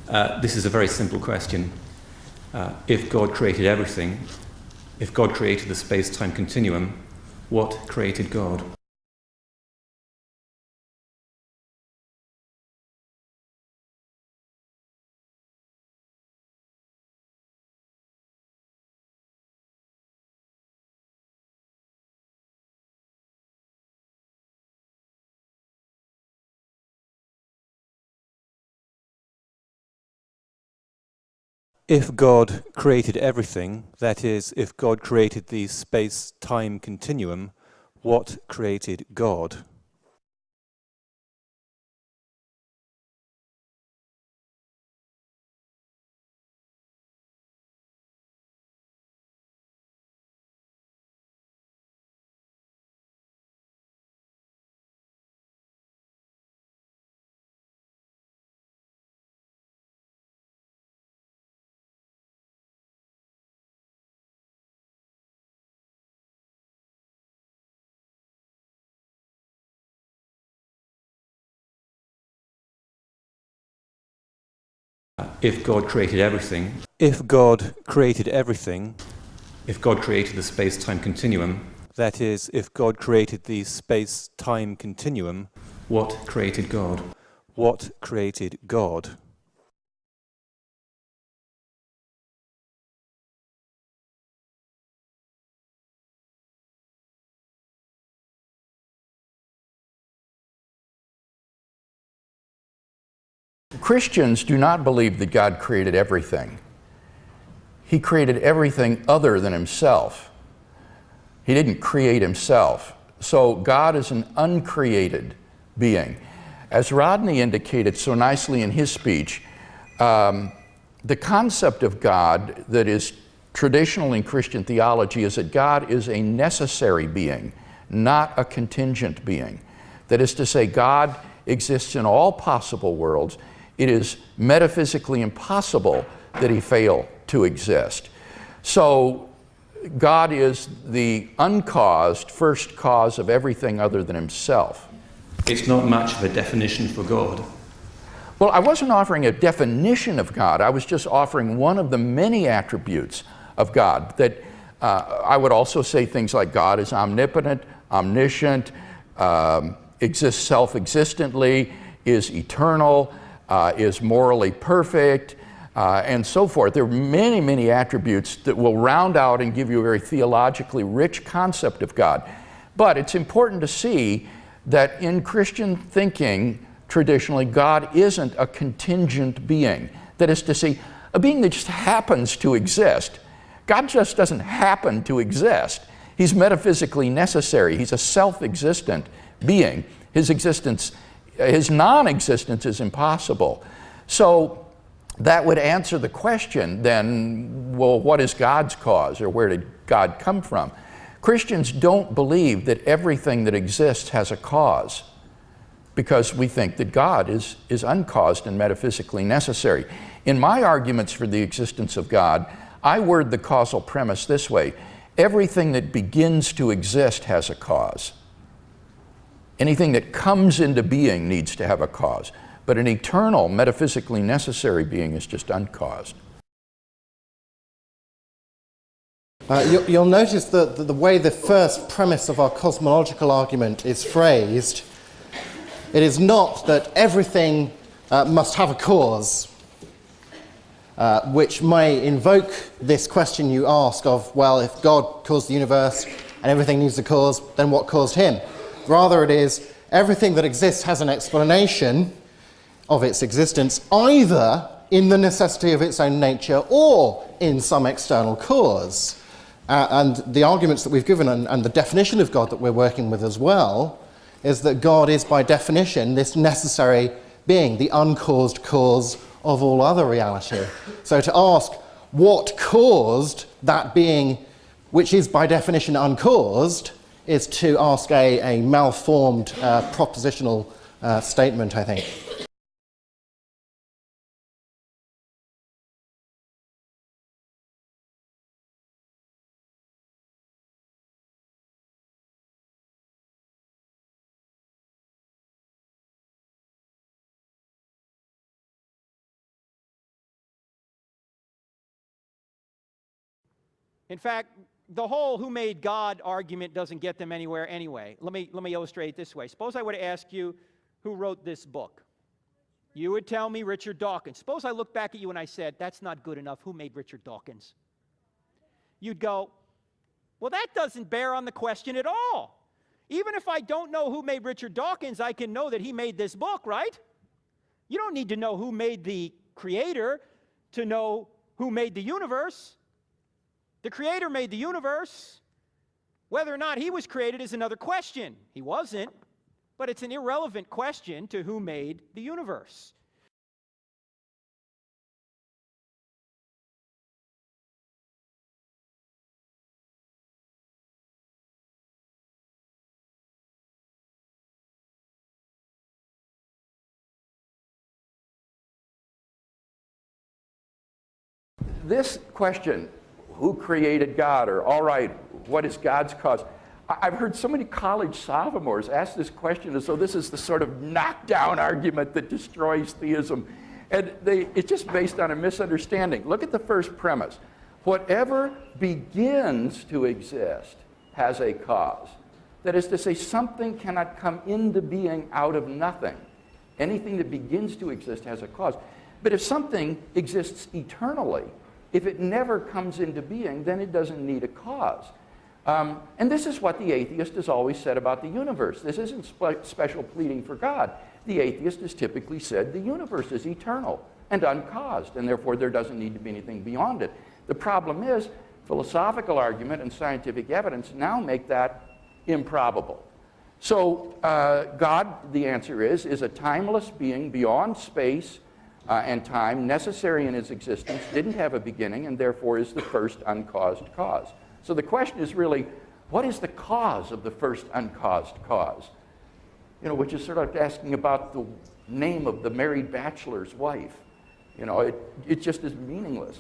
This is a very simple question. If God created everything, if God created the space-time continuum, what created God? If God created everything, that is, if God created the space-time continuum, what created God? If God created everything, if God created everything, if God created the space-time continuum, that is, if God created the space-time continuum, what created God? What created God? Christians do not believe that God created everything. He created everything other than himself. He didn't create himself. So God is an uncreated being. As Rodney indicated so nicely in his speech, the concept of God that is traditional in Christian theology is that God is a necessary being, not a contingent being. That is to say, God exists in all possible worlds. It is metaphysically impossible that he fail to exist. So God is the uncaused first cause of everything other than himself. It's not much of a definition for God. Well, I wasn't offering a definition of God. I was just offering one of the many attributes of God. That I would also say things like God is omnipotent, omniscient, exists self-existently, is eternal, is morally perfect, and so forth. There are many, many attributes that will round out and give you a very theologically rich concept of God. But it's important to see that in Christian thinking, traditionally, God isn't a contingent being. That is to say, a being that just happens to exist. God just doesn't happen to exist. He's metaphysically necessary. He's a self-existent being. His existence, his non-existence is impossible. So that would answer the question then, well, what is God's cause, or where did God come from? Christians don't believe that everything that exists has a cause, because we think that God is uncaused and metaphysically necessary. In my arguments for the existence of God, I word the causal premise this way: everything that begins to exist has a cause. Anything that comes into being needs to have a cause. But an eternal, metaphysically necessary being is just uncaused. You'll notice that the way the first premise of our cosmological argument is phrased, it is not that everything must have a cause, which may invoke this question you ask of, well, if God caused the universe and everything needs a cause, then what caused him? Rather, it is everything that exists has an explanation of its existence, either in the necessity of its own nature or in some external cause. And the arguments that we've given and the definition of God that we're working with as well is that God is by definition this necessary being, the uncaused cause of all other reality. So to ask what caused that being which is by definition uncaused is to ask a malformed propositional statement, I think. In fact, the whole who made God argument doesn't get them anywhere anyway. Let me illustrate it this way. Suppose I were to ask you who wrote this book. You would tell me Richard Dawkins. Suppose I looked back at you and I said, that's not good enough. Who made Richard Dawkins? You'd go, well, that doesn't bear on the question at all. Even if I don't know who made Richard Dawkins, I can know that he made this book, right? You don't need to know who made the Creator to know who made the universe. The Creator made the universe. Whether or not he was created is another question. He wasn't, but it's an irrelevant question to who made the universe. This question, who created God, or all right, what is God's cause? I've heard so many college sophomores ask this question as though this is the sort of knockdown argument that destroys theism. And it's just based on a misunderstanding. Look at the first premise. Whatever begins to exist has a cause. That is to say, something cannot come into being out of nothing. Anything that begins to exist has a cause. But if something exists eternally, if it never comes into being, then it doesn't need a cause. And this is what the atheist has always said about the universe. This isn't special pleading for God. The atheist has typically said the universe is eternal and uncaused, and therefore there doesn't need to be anything beyond it. The problem is, philosophical argument and scientific evidence now make that improbable. So God, the answer is a timeless being beyond space and time, necessary in his existence, didn't have a beginning, and therefore is the first uncaused cause. So the question is really, what is the cause of the first uncaused cause? You know, which is sort of like asking about the name of the married bachelor's wife. You know, it just is meaningless.